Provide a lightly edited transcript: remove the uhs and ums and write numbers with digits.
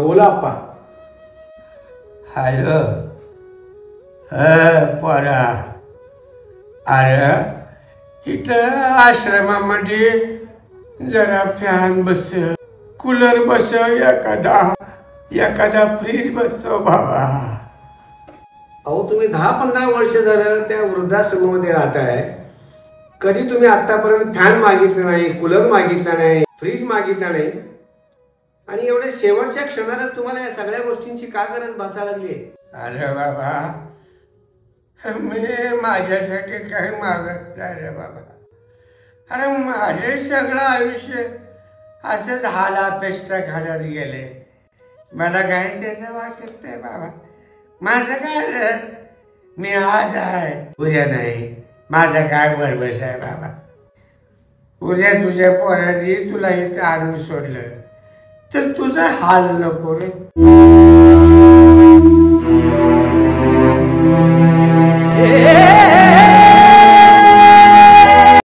बोला आप्पा. हॅलो. पोरा, अरे इथं आश्रमामध्ये जरा फॅन बसव, कूलर बसव, एखादा फ्रीज बसव बाबा. अहो तुम्ही 10-15 वर्ष झालं त्या वृद्धाश्रमामध्ये राहताय. कधी तुम्ही आतापर्यंत फॅन मागितला नाही, कूलर मागितला नाही, फ्रीज मागितला नाही, आणि एवढ्या शेवटच्या क्षणाला तुम्हाला या सगळ्या गोष्टींची का गरज भासायला लागली? अरे बाबा, मी माझ्यासाठी काही मागत नाही रे बाबा. अरे माझे सगळं आयुष्य असंच हालापेष्ट घालत गेले. मला काही त्याचं वाटत नाही बाबा. माझं काय रे, मी आज आहे उद्या नाही. माझं काय बरबस आहे बाबा. उद्या तुझ्या पोरांनी तुला इथं आणून सोडलं तर तुझा हाल नको रे.